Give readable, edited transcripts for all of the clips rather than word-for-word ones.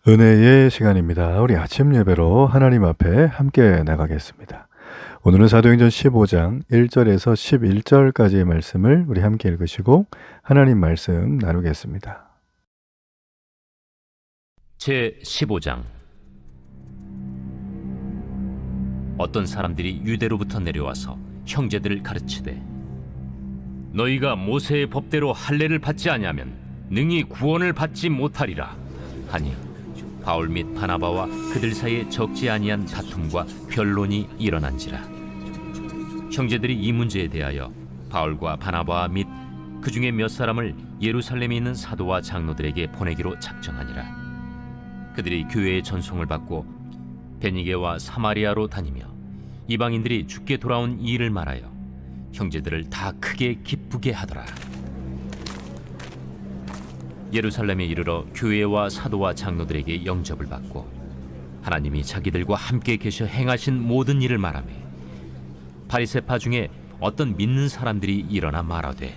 은혜의 시간입니다. 우리 아침 예배로 하나님 앞에 함께 나가겠습니다. 오늘은 사도행전 15장 1절에서 11절까지의 말씀을 우리 함께 읽으시고 하나님 말씀 나누겠습니다. 제 15장. 어떤 사람들이 유대로부터 내려와서 형제들을 가르치되, 너희가 모세의 법대로 할례를 받지 아니하면 능히 구원을 받지 못하리라 하니, 바울 및 바나바와 그들 사이에 적지 아니한 다툼과 변론이 일어난지라. 형제들이 이 문제에 대하여 바울과 바나바 및 그 중에 몇 사람을 예루살렘에 있는 사도와 장로들에게 보내기로 작정하니라. 그들이 교회의 전송을 받고 베니게와 사마리아로 다니며 이방인들이 죽게 돌아온 이 일을 말하여 형제들을 다 크게 기쁘게 하더라. 예루살렘에 이르러 교회와 사도와 장로들에게 영접을 받고 하나님이 자기들과 함께 계셔 행하신 모든 일을 말하며, 바리새파 중에 어떤 믿는 사람들이 일어나 말하되,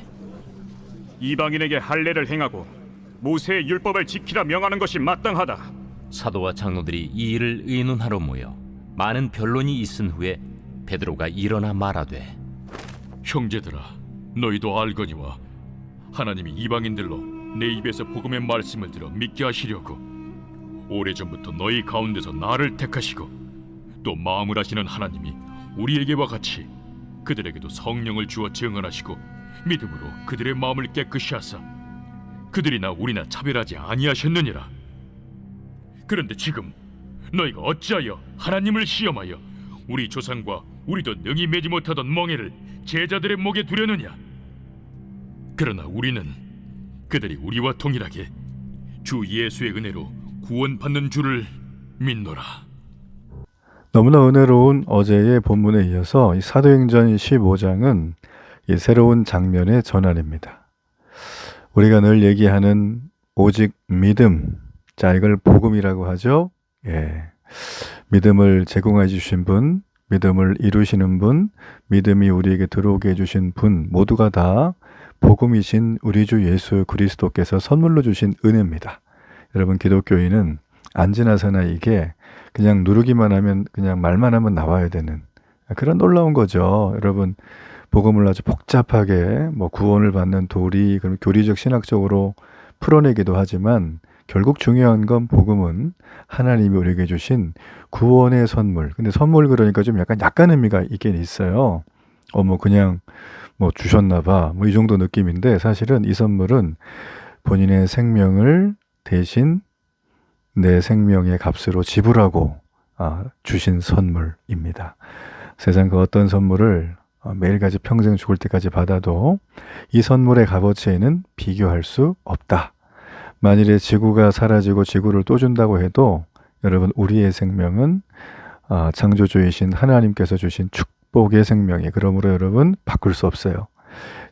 이방인에게 할례를 행하고 모세의 율법을 지키라 명하는 것이 마땅하다. 사도와 장로들이 이 일을 의논하러 모여 많은 변론이 있은 후에 베드로가 일어나 말하되, 형제들아, 너희도 알거니와 하나님이 이방인들로 내 입에서 복음의 말씀을 들어 믿게 하시려고 오래전부터 너희 가운데서 나를 택하시고, 또 마음을 하시는 하나님이 우리에게와 같이 그들에게도 성령을 주어 증언하시고 믿음으로 그들의 마음을 깨끗이 하사 그들이나 우리나 차별하지 아니하셨느니라. 그런데 지금 너희가 어찌하여 하나님을 시험하여 우리 조상과 우리도 능히 매지 못하던 멍에를 제자들의 목에 두려느냐? 그러나 우리는 그들이 우리와 동일하게 주 예수의 은혜로 구원받는 줄을 믿노라. 너무나 은혜로운 어제의 본문에 이어서 이 사도행전 15장은 이 새로운 장면의 전환입니다. 우리가 늘 얘기하는 오직 믿음, 자, 이걸 복음이라고 하죠. 믿음을 제공해 주신 분, 믿음을 이루시는 분, 믿음이 우리에게 들어오게 해주신 분, 모두가 다 복음이신 우리 주 예수 그리스도께서 선물로 주신 은혜입니다. 여러분, 기독교인은 안지나서나 이게 그냥 누르기만 하면, 그냥 말만 하면 나와야 되는 그런 놀라운 거죠. 여러분, 복음을 아주 복잡하게 구원을 받는 도리, 그럼 교리적 신학적으로 풀어내기도 하지만, 결국 중요한 건 복음은 하나님이 우리에게 주신 구원의 선물. 근데 선물 그러니까 좀 약간 의미가 있긴 있어요. 그냥 주셨나 봐, 이 정도 느낌인데, 사실은 이 선물은 본인의 생명을 대신 내 생명의 값으로 지불하고 주신 선물입니다. 세상 그 어떤 선물을 매일같이 평생 죽을 때까지 받아도 이 선물의 값어치에는 비교할 수 없다. 만일에 지구가 사라지고 지구를 또 준다고 해도 여러분, 우리의 생명은 창조주이신 하나님께서 주신 축복의 생명이, 그러므로 여러분 바꿀 수 없어요.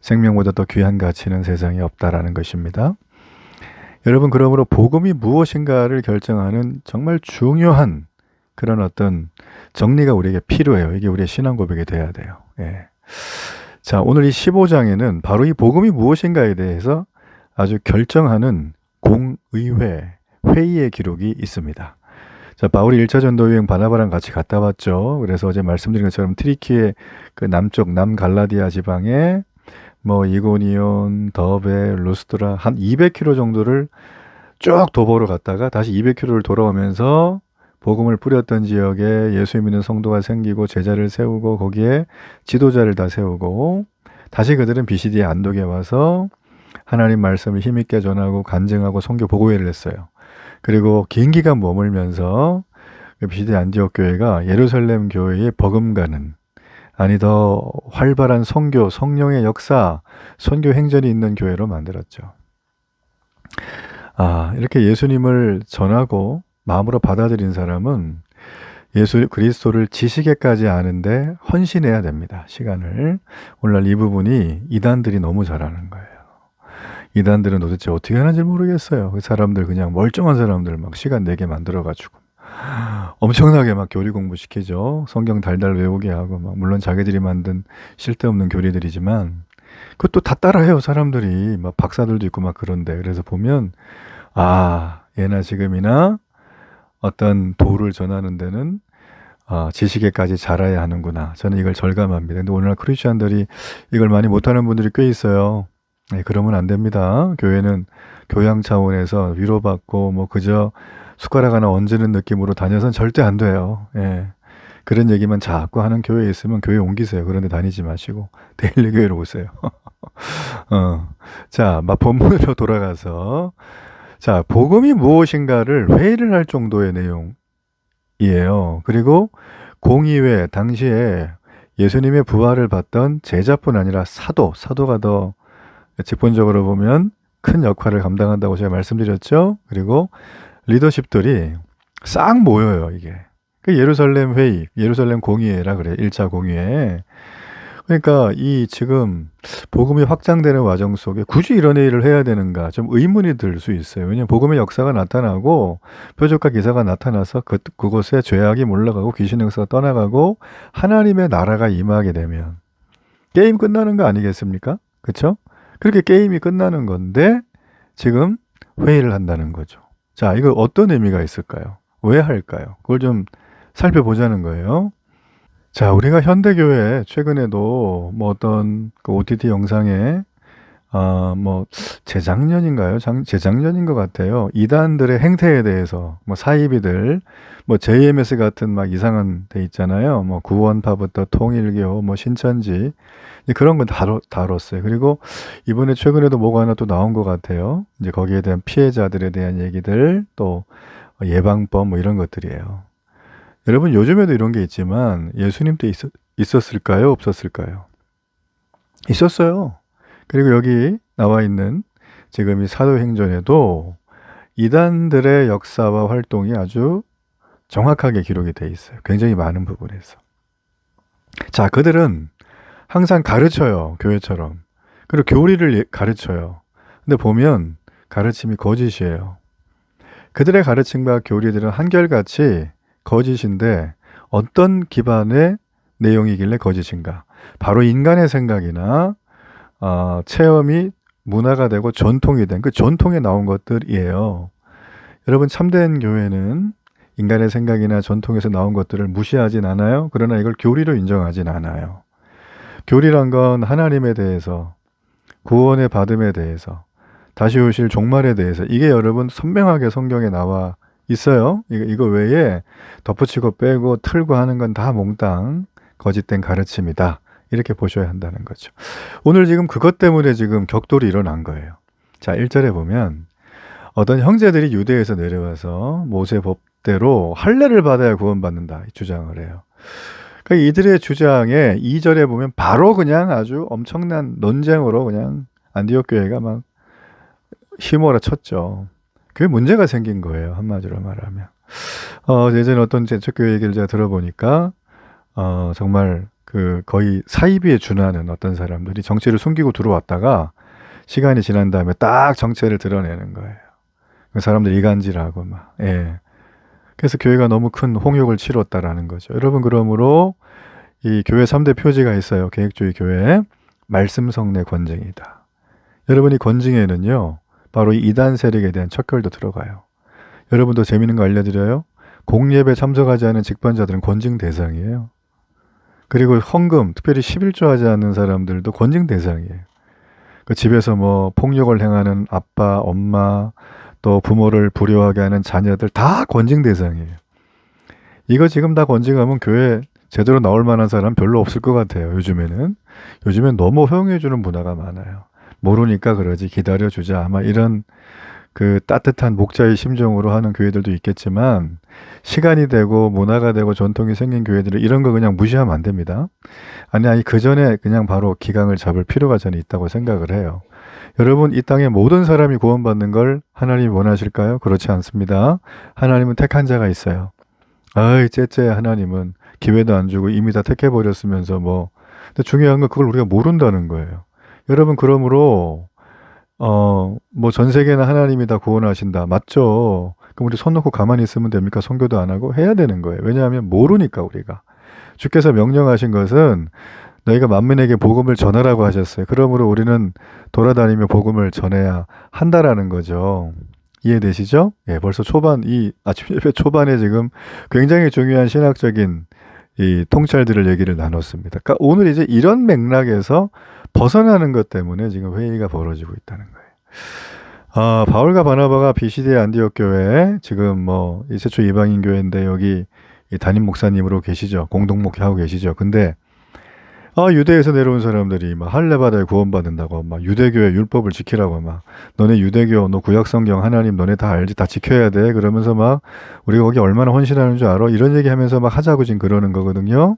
생명보다 더 귀한 가치는 세상에 없다라는 것입니다. 여러분, 그러므로 복음이 무엇인가를 결정하는 정말 중요한 그런 어떤 정리가 우리에게 필요해요. 이게 우리의 신앙 고백이 돼야 돼요. 자, 오늘 이 15장에는 바로 이 복음이 무엇인가에 대해서 아주 결정하는 공의회, 회의의 기록이 있습니다. 자, 바울이 1차 전도 여행 바나바랑 같이 갔다 왔죠. 그래서 어제 말씀드린 것처럼 트리키의 그 남쪽 남갈라디아 지방에 이고니온, 더베, 루스드라 한 200km 정도를 쭉 도보로 갔다가 다시 200km를 돌아오면서 복음을 뿌렸던 지역에 예수 믿는 성도가 생기고 제자를 세우고 거기에 지도자를 다 세우고, 다시 그들은 비시디의 안독에 와서 하나님 말씀을 힘있게 전하고 간증하고 선교 보고회를 했어요. 그리고 긴 기간 머물면서 비시디 안디옥 교회가 예루살렘 교회의 버금가는, 아니 더 활발한 선교, 성령의 역사, 선교 행전이 있는 교회로 만들었죠. 이렇게 예수님을 전하고 마음으로 받아들인 사람은 예수 그리스도를 지식에까지 아는데 헌신해야 됩니다. 시간을. 오늘날 이 부분이 이단들이 너무 잘하는 거예요. 이단들은 도대체 어떻게 하는지 모르겠어요. 그 사람들, 그냥 멀쩡한 사람들 시간 내게 만들어가지고 엄청나게 교리 공부시키죠. 성경 달달 외우게 하고 물론 자기들이 만든 쓸데없는 교리들이지만 그것도 다 따라해요. 사람들이 박사들도 있고 그런데, 그래서 보면 예나 지금이나 어떤 도를 전하는 데는 지식에까지 자라야 하는구나. 저는 이걸 절감합니다. 근데 오늘날 크리스천들이 이걸 많이 못하는 분들이 꽤 있어요. 네, 그러면 안 됩니다. 교회는 교양 차원에서 위로받고 뭐 그저 숟가락 하나 얹는 느낌으로 다녀선 절대 안 돼요. 예. 그런 얘기만 자꾸 하는 교회에 있으면 교회 옮기세요. 그런 데 다니지 마시고 데일리 교회로 오세요. 자, 본문으로 돌아가서 자, 복음이 무엇인가를 회의를 할 정도의 내용이에요. 그리고 공의회 당시에 예수님의 부활을 받던 제자뿐 아니라 사도가 더 직분적으로 보면 큰 역할을 감당한다고 제가 말씀드렸죠. 그리고 리더십들이 싹 모여요, 이게. 그 예루살렘 회의, 예루살렘 공의회라 그래, 1차 공의회. 그러니까 이 지금 복음이 확장되는 과정 속에 굳이 이런 회의를 해야 되는가 좀 의문이 들 수 있어요. 왜냐하면 복음의 역사가 나타나고 표적과 기사가 나타나서 그곳에 죄악이 몰려가고 귀신 역사가 떠나가고 하나님의 나라가 임하게 되면 게임 끝나는 거 아니겠습니까? 그렇죠? 그렇게 게임이 끝나는 건데 지금 회의를 한다는 거죠. 자, 이거 어떤 의미가 있을까요? 왜 할까요? 그걸 좀 살펴보자는 거예요. 자, 우리가 현대교회 최근에도 뭐 어떤 그 OTT 영상에 뭐 재작년인가요? 재작년인 것 같아요. 이단들의 행태에 대해서 뭐 사이비들 뭐 JMS 같은 막 이상한 데 있잖아요. 뭐 구원파부터 통일교 뭐 신천지 이제 그런 건 다뤘어요. 그리고 이번에 최근에도 뭐가 하나 또 나온 것 같아요. 이제 거기에 대한 피해자들에 대한 얘기들 또 예방법 뭐 이런 것들이에요. 여러분 요즘에도 이런 게 있지만 예수님 때 있었을까요? 없었을까요? 있었어요. 그리고 여기 나와 있는 지금 이 사도행전에도 이단들의 역사와 활동이 아주 정확하게 기록이 돼 있어요. 굉장히 많은 부분에서. 자, 그들은 항상 가르쳐요. 교회처럼. 그리고 교리를 가르쳐요. 근데 보면 가르침이 거짓이에요. 그들의 가르침과 교리들은 한결같이 거짓인데 어떤 기반의 내용이길래 거짓인가? 바로 인간의 생각이나 체험이 문화가 되고 전통이 된 그 전통에 나온 것들이에요. 여러분 참된 교회는 인간의 생각이나 전통에서 나온 것들을 무시하진 않아요. 그러나 이걸 교리로 인정하진 않아요. 교리란 건 하나님에 대해서, 구원의 받음에 대해서, 다시 오실 종말에 대해서 이게 여러분 선명하게 성경에 나와 있어요. 이거 외에 덧붙이고 빼고 틀고 하는 건 다 몽땅 거짓된 가르침이다. 이렇게 보셔야 한다는 거죠. 오늘 지금 그것 때문에 지금 격돌이 일어난 거예요. 자, 1절에 보면 어떤 형제들이 유대에서 내려와서 모세 법대로 할례를 받아야 구원받는다 이 주장을 해요. 그러니까 이들의 주장에 2절에 보면 바로 그냥 아주 엄청난 논쟁으로 그냥 안디옥 교회가 막 휘몰아 쳤죠. 그게 문제가 생긴 거예요. 한마디로 말하면. 예전에 어떤 개척교회 얘기를 제가 들어보니까 정말 그 거의 사이비에 준하는 어떤 사람들이 정체를 숨기고 들어왔다가 시간이 지난 다음에 딱 정체를 드러내는 거예요. 그 사람들 이간질하고 막. 예. 그래서 교회가 너무 큰 홍역을 치렀다라는 거죠. 여러분 그러므로 이 교회 3대 표지가 있어요. 계획주의 교회. 말씀 성례 권징이다. 여러분이 권징에는요. 바로 이 이단 세력에 대한 척결도 들어가요. 여러분도 재미있는 거 알려드려요. 공예배 참석하지 않은 직반자들은 권징 대상이에요. 그리고 헌금, 특별히 11조 하지 않는 사람들도 권징 대상이에요. 그 집에서 뭐 폭력을 행하는 아빠, 엄마, 또 부모를 불효하게 하는 자녀들 다 권징 대상이에요. 이거 지금 다 권징하면 교회 제대로 나올 만한 사람 별로 없을 것 같아요. 요즘엔 너무 허용해주는 문화가 많아요. 모르니까 그러지 기다려주자 아마 이런 그 따뜻한 목자의 심정으로 하는 교회들도 있겠지만 시간이 되고 문화가 되고 전통이 생긴 교회들은 이런 거 그냥 무시하면 안 됩니다. 아니 그 전에 그냥 바로 기강을 잡을 필요가 저는 있다고 생각을 해요. 여러분 이 땅의 모든 사람이 구원받는 걸 하나님이 원하실까요? 그렇지 않습니다. 하나님은 택한 자가 있어요. 아이 째째 하나님은 기회도 안 주고 이미 다 택해버렸으면서 뭐 근데 중요한 건 그걸 우리가 모른다는 거예요. 여러분 그러므로 뭐 전 세계나 하나님이 다 구원하신다. 맞죠? 그럼 우리 손 놓고 가만히 있으면 됩니까? 선교도 안 하고 해야 되는 거예요. 왜냐하면 모르니까 우리가. 주께서 명령하신 것은 너희가 만민에게 복음을 전하라고 하셨어요. 그러므로 우리는 돌아다니며 복음을 전해야 한다라는 거죠. 이해되시죠? 예, 벌써 초반, 이 아침 예배 초반에 지금 굉장히 중요한 신학적인 이 통찰들을 얘기를 나눴습니다. 그러니까 오늘 이제 이런 맥락에서 벗어나는 것 때문에 지금 회의가 벌어지고 있다는 거예요. 바울과 바나바가 비시대 안디옥 교회, 지금 뭐 이세초 이방인 교회인데 여기 이 담임 목사님으로 계시죠. 공동 목회하고 계시죠. 근데 유대에서 내려온 사람들이 막 할례받아야 구원받는다고 막 유대교의 율법을 지키라고 막 너네 유대교 너 구약성경 하나님 너네 다 알지 다 지켜야 돼 그러면서 막 우리가 거기 얼마나 헌신하는 줄 알아 이런 얘기하면서 막 하자고 지금 그러는 거거든요.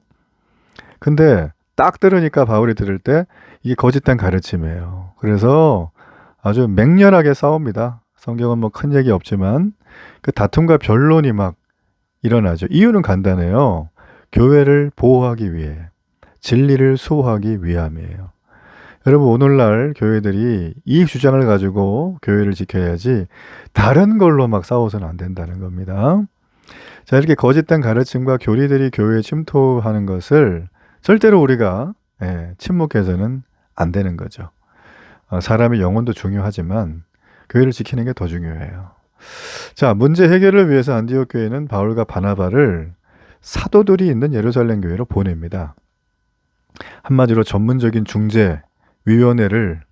근데 딱 들으니까 바울이 들을 때 이게 거짓된 가르침이에요. 그래서 아주 맹렬하게 싸웁니다. 성경은 뭐 큰 얘기 없지만 그 다툼과 변론이 막 일어나죠. 이유는 간단해요. 교회를 보호하기 위해 진리를 수호하기 위함이에요. 여러분 오늘날 교회들이 이 주장을 가지고 교회를 지켜야지 다른 걸로 막 싸워서는 안 된다는 겁니다. 자, 이렇게 거짓된 가르침과 교리들이 교회에 침투하는 것을 절대로 우리가 침묵해서는 안 되는 거죠. 사람의 영혼도 중요하지만 교회를 지키는 게 더 중요해요. 자, 문제 해결을 위해서 안디옥 교회는 바울과 바나바를 사도들이 있는 예루살렘 교회로 보냅니다. 한마디로 전문적인 중재위원회를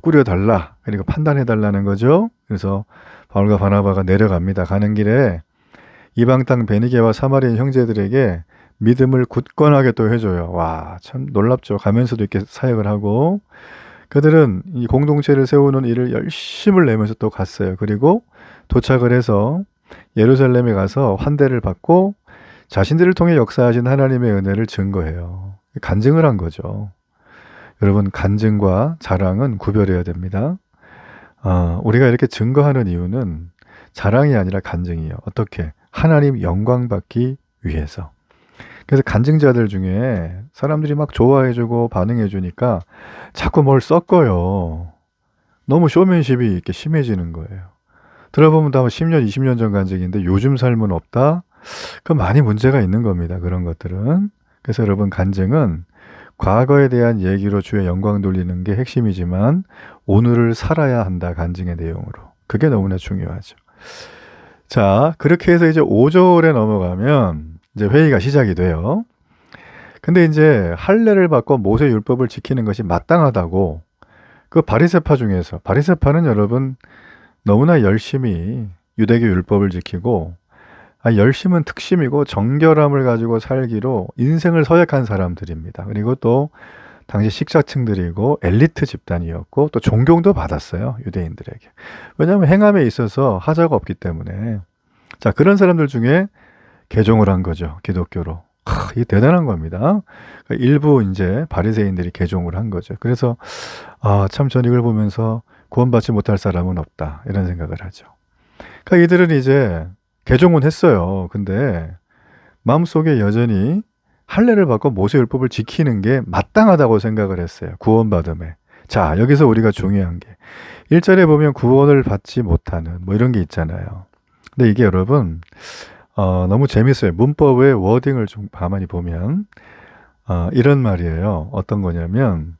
꾸려달라. 그리고 판단해달라는 거죠. 그래서 바울과 바나바가 내려갑니다. 가는 길에 이방 땅 베니게와 사마리아 형제들에게 믿음을 굳건하게 또 해줘요. 와, 참 놀랍죠. 가면서도 이렇게 사역을 하고 그들은 이 공동체를 세우는 일을 열심을 내면서 또 갔어요. 그리고 도착을 해서 예루살렘에 가서 환대를 받고 자신들을 통해 역사하신 하나님의 은혜를 증거해요. 간증을 한 거죠. 여러분 간증과 자랑은 구별해야 됩니다. 우리가 이렇게 증거하는 이유는 자랑이 아니라 간증이에요. 어떻게? 하나님 영광 받기 위해서. 그래서 간증자들 중에 사람들이 막 좋아해주고 반응해주니까 자꾸 뭘 섞어요. 너무 쇼맨십이 이렇게 심해지는 거예요. 들어보면 다 10년, 20년 전 간증인데 요즘 삶은 없다? 그건 많이 문제가 있는 겁니다. 그런 것들은. 그래서 여러분 간증은 과거에 대한 얘기로 주의 영광 돌리는 게 핵심이지만 오늘을 살아야 한다. 간증의 내용으로. 그게 너무나 중요하죠. 자, 그렇게 해서 이제 5절에 넘어가면 이제 회의가 시작이 돼요. 근데 이제 할례를 받고 모세 율법을 지키는 것이 마땅하다고 그 바리새파 중에서 바리새파는 여러분 너무나 열심히 유대교 율법을 지키고 열심은 특심이고 정결함을 가지고 살기로 인생을 서약한 사람들입니다. 그리고 또 당시 식자층들이고 엘리트 집단이었고 또 존경도 받았어요. 유대인들에게. 왜냐하면 행함에 있어서 하자가 없기 때문에. 자, 그런 사람들 중에 개종을 한 거죠. 기독교로. 이게 대단한 겁니다. 일부 이제 바리새인들이 개종을 한 거죠. 그래서 참 전 이걸 보면서 구원받지 못할 사람은 없다. 이런 생각을 하죠. 그러니까 이들은 이제 개종은 했어요. 근데 마음속에 여전히 할례를 받고 모세율법을 지키는 게 마땅하다고 생각을 했어요. 구원받음에. 자, 여기서 우리가 중요한 게 1절에 보면 구원을 받지 못하는 뭐 이런 게 있잖아요. 근데 이게 여러분 너무 재밌어요. 문법의 워딩을 좀 가만히 보면 이런 말이에요. 어떤 거냐면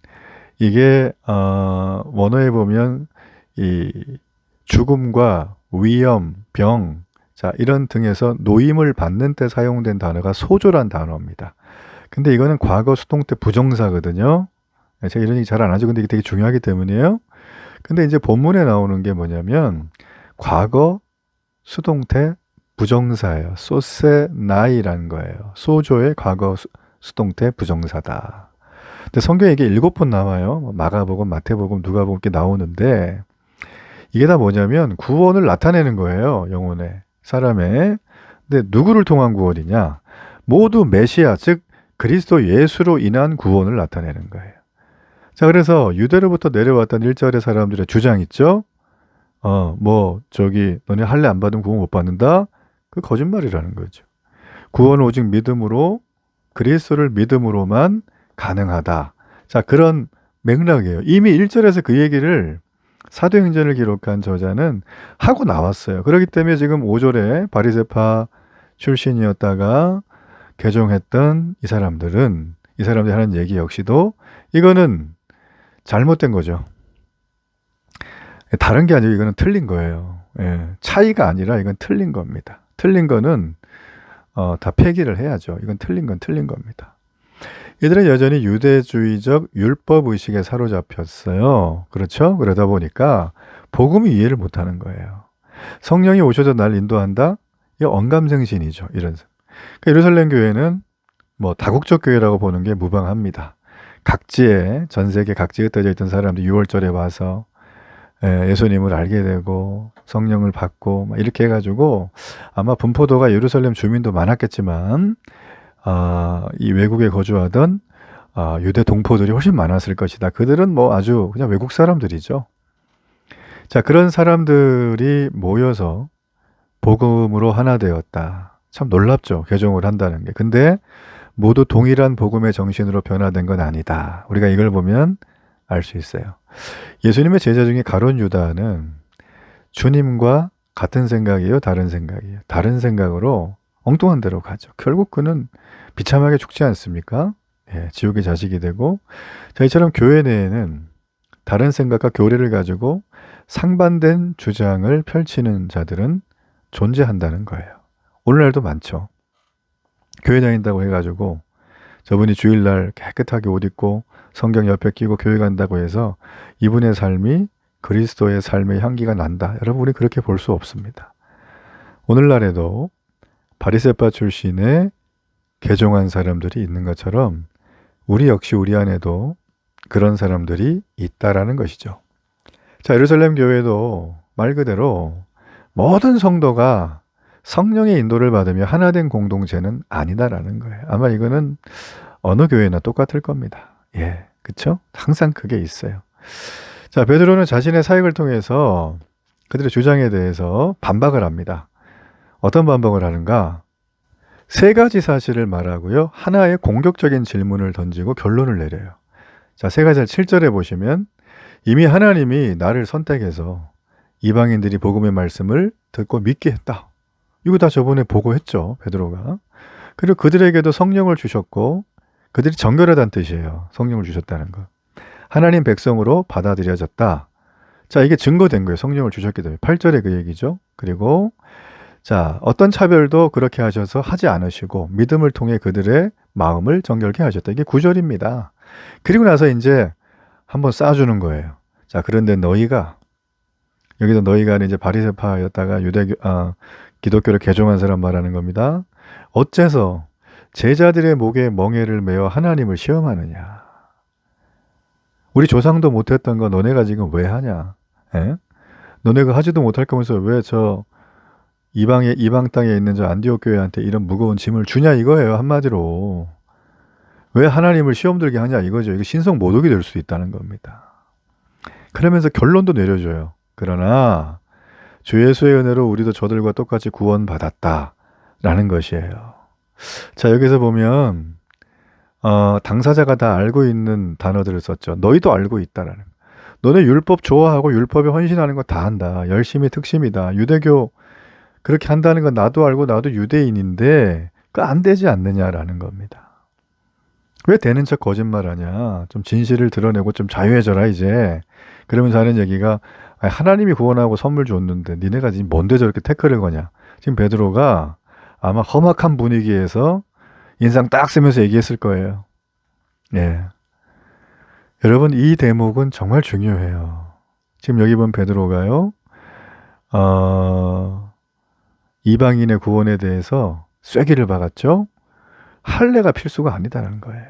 이게 원어에 보면 이 죽음과 위험, 병, 자 이런 등에서 노임을 받는 때 사용된 단어가 소조란 단어입니다. 근데 이거는 과거 수동태 부정사거든요. 제가 이런 얘기 잘 안 하죠. 근데 이게 되게 중요하기 때문이에요. 근데 이제 본문에 나오는 게 뭐냐면 과거 수동태 부정사예요. 소세나이라는 거예요. 소조의 과거 수동태 부정사다. 근데 성경에 이게 7번 나와요. 마가복음, 마태복음, 누가복음 이렇게 나오는데 이게 다 뭐냐면 구원을 나타내는 거예요. 영혼의 사람의. 근데 누구를 통한 구원이냐? 모두 메시아 즉 그리스도 예수로 인한 구원을 나타내는 거예요. 자, 그래서 유대로부터 내려왔던 1절의 사람들의 주장 있죠? 너네 할례 안 받으면 구원 못 받는다? 그 거짓말이라는 거죠. 구원은 오직 믿음으로 그리스도를 믿음으로만 가능하다. 자, 그런 맥락이에요. 이미 1절에서 그 얘기를 사도행전을 기록한 저자는 하고 나왔어요. 그렇기 때문에 지금 5절에 바리새파 출신이었다가 개종했던 이 사람들이 하는 얘기 역시도 이거는 잘못된 거죠. 다른 게 아니고 이거는 틀린 거예요. 예, 차이가 아니라 이건 틀린 겁니다. 틀린 거는 다 폐기를 해야죠. 이건 틀린 건 틀린 겁니다. 이들은 여전히 유대주의적 율법 의식에 사로잡혔어요. 그렇죠? 그러다 보니까 복음이 이해를 못하는 거예요. 성령이 오셔서 날 인도한다? 이게 언감생신이죠. 이런. 그러니까 예루살렘 교회는 뭐 다국적 교회라고 보는 게 무방합니다. 각지에, 전 세계 각지에 흩어져 있던 사람들이 6월절에 와서 예수님을 알게 되고 성령을 받고 막 이렇게 해가지고 아마 분포도가 예루살렘 주민도 많았겠지만 이 외국에 거주하던 유대 동포들이 훨씬 많았을 것이다. 그들은 뭐 아주 그냥 외국 사람들이죠. 자, 그런 사람들이 모여서 복음으로 하나 되었다. 참 놀랍죠. 개종을 한다는 게. 근데 모두 동일한 복음의 정신으로 변화된 건 아니다. 우리가 이걸 보면 알 수 있어요. 예수님의 제자 중에 가룟 유다는 주님과 같은 생각이에요? 다른 생각이에요? 다른 생각으로 엉뚱한 데로 가죠. 결국 그는 비참하게 죽지 않습니까? 예, 지옥의 자식이 되고, 자, 이처럼 교회 내에는 다른 생각과 교리를 가지고 상반된 주장을 펼치는 자들은 존재한다는 거예요. 오늘날도 많죠. 교회 다닌다고 해가지고 저분이 주일날 깨끗하게 옷 입고 성경 옆에 끼고 교회 간다고 해서 이분의 삶이 그리스도의 삶의 향기가 난다. 여러분, 우리 그렇게 볼 수 없습니다. 오늘날에도 바리새파 출신의 개종한 사람들이 있는 것처럼 우리 역시 우리 안에도 그런 사람들이 있다라는 것이죠. 자, 예루살렘 교회도 말 그대로 모든 성도가 성령의 인도를 받으며 하나 된 공동체는 아니다라는 거예요. 아마 이거는 어느 교회나 똑같을 겁니다. 예, 그쵸? 항상 그게 있어요. 자, 베드로는 자신의 사역을 통해서 그들의 주장에 대해서 반박을 합니다. 어떤 반박을 하는가? 세 가지 사실을 말하고요. 하나의 공격적인 질문을 던지고 결론을 내려요. 자, 세 가지 7절에 보시면 이미 하나님이 나를 선택해서 이방인들이 복음의 말씀을 듣고 믿게 했다. 이거 다 저번에 보고했죠. 베드로가. 그리고 그들에게도 성령을 주셨고 그들이 정결하다는 뜻이에요. 성령을 주셨다는 거. 하나님 백성으로 받아들여졌다. 자, 이게 증거된 거예요. 성령을 주셨기 때문에. 8절에 그 얘기죠. 그리고 자, 어떤 차별도 그렇게 하셔서 하지 않으시고 믿음을 통해 그들의 마음을 정결케 하셨다. 이게 9절입니다. 그리고 나서 이제 한번 쌓아주는 거예요. 자, 그런데 너희가 여기서 너희가 이제 바리새파였다가 기독교를 개종한 사람 말하는 겁니다. 어째서 제자들의 목에 멍에를 메어 하나님을 시험하느냐? 우리 조상도 못했던 거 너네가 지금 왜 하냐? 에? 너네가 하지도 못할 거면서 왜 저 이방 땅에 있는 저 안디옥 교회한테 이런 무거운 짐을 주냐 이거예요. 한마디로. 왜 하나님을 시험 들게 하냐 이거죠. 이거 신성 모독이 될 수 있다는 겁니다. 그러면서 결론도 내려줘요. 그러나 주 예수의 은혜로 우리도 저들과 똑같이 구원받았다라는 것이에요. 자, 여기서 보면 당사자가 다 알고 있는 단어들을 썼죠. 너희도 알고 있다라는 거. 너네 율법 좋아하고 율법에 헌신하는 거 다 한다. 열심히 특심이다. 유대교 그렇게 한다는 건 나도 알고 나도 유대인인데 그 안 되지 않느냐라는 겁니다. 왜 되는 척 거짓말하냐. 좀 진실을 드러내고 좀 자유해져라 이제. 그러면서 하는 얘기가 하나님이 구원하고 선물 줬는데 니네가 지금 뭔데 저렇게 태클을 거냐. 지금 베드로가 아마 험악한 분위기에서 인상 딱 쓰면서 얘기했을 거예요. 예. 여러분, 이 대목은 정말 중요해요. 지금 여기 본 베드로가요. 이방인의 구원에 대해서 쐐기를 박았죠. 할례가 필수가 아니다라는 거예요.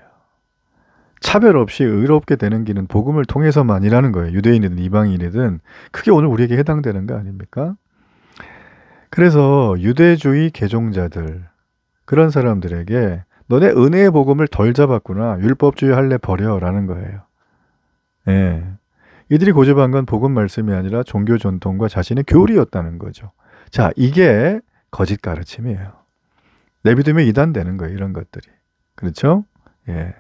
차별 없이 의롭게 되는 길은 복음을 통해서만이라는 거예요. 유대인이든 이방인이든 그게 오늘 우리에게 해당되는 거 아닙니까? 그래서 유대주의 개종자들 그런 사람들에게 너네 은혜의 복음을 덜 잡았구나. 율법주의 할례 버려라는 거예요. 예. 이들이 고집한 건 복음 말씀이 아니라 종교 전통과 자신의 교리였다는 거죠. 자, 이게 거짓 가르침이에요. 내 믿음에 이단되는 거예요. 이런 것들이. 그렇죠? 예.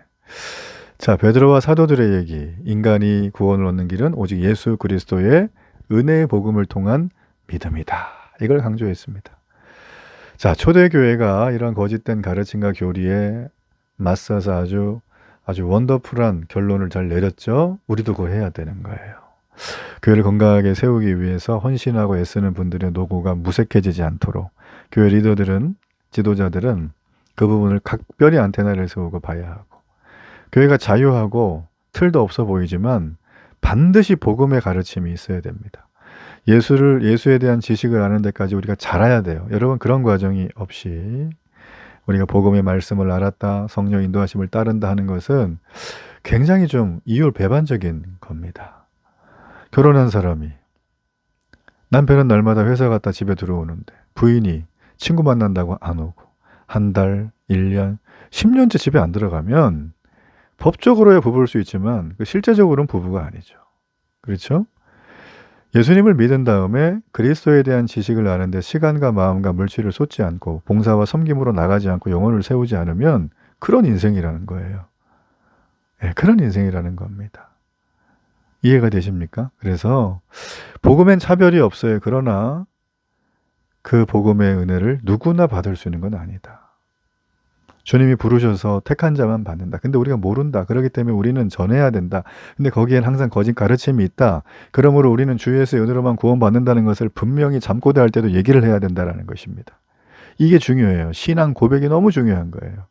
자, 베드로와 사도들의 얘기. 인간이 구원을 얻는 길은 오직 예수 그리스도의 은혜의 복음을 통한 믿음이다. 이걸 강조했습니다. 자, 초대교회가 이런 거짓된 가르침과 교리에 맞서서 아주 원더풀한 결론을 잘 내렸죠. 우리도 그거 해야 되는 거예요. 교회를 건강하게 세우기 위해서 헌신하고 애쓰는 분들의 노고가 무색해지지 않도록 교회 리더들은, 지도자들은 그 부분을 각별히 안테나를 세우고 봐야 하고, 교회가 자유하고 틀도 없어 보이지만 반드시 복음의 가르침이 있어야 됩니다. 예수에 대한 지식을 아는 데까지 우리가 자라야 돼요. 여러분, 그런 과정이 없이 우리가 복음의 말씀을 알았다, 성령 인도하심을 따른다 하는 것은 굉장히 좀 이율배반적인 겁니다. 결혼한 사람이, 남편은 날마다 회사 갔다 집에 들어오는데 부인이 친구 만난다고 안 오고 한 달, 1년, 10년째 집에 안 들어가면 법적으로야 부부일 수 있지만 실제적으로는 부부가 아니죠. 그렇죠? 예수님을 믿은 다음에 그리스도에 대한 지식을 아는데 시간과 마음과 물질을 쏟지 않고 봉사와 섬김으로 나가지 않고 영혼을 세우지 않으면 그런 인생이라는 거예요. 네, 그런 인생이라는 겁니다. 이해가 되십니까? 그래서 복음엔 차별이 없어요. 그러나 그 복음의 은혜를 누구나 받을 수 있는 건 아니다. 주님이 부르셔서 택한 자만 받는다. 근데 우리가 모른다. 그렇기 때문에 우리는 전해야 된다. 근데 거기엔 항상 거짓 가르침이 있다. 그러므로 우리는 주 예수의 은혜로만 구원받는다는 것을 분명히 잠꼬대할 때도 얘기를 해야 된다는 것입니다. 이게 중요해요. 신앙 고백이 너무 중요한 거예요.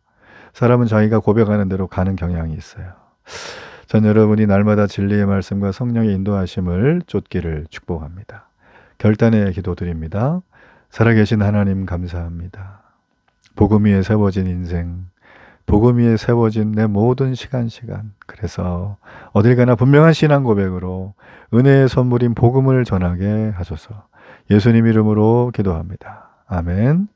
사람은 자기가 고백하는 대로 가는 경향이 있어요. 전 여러분이 날마다 진리의 말씀과 성령의 인도하심을 쫓기를 축복합니다. 결단의 기도 드립니다. 살아계신 하나님 감사합니다. 복음 위에 세워진 인생, 복음 위에 세워진 내 모든 시간. 그래서 어딜 가나 분명한 신앙 고백으로 은혜의 선물인 복음을 전하게 하소서. 예수님 이름으로 기도합니다. 아멘.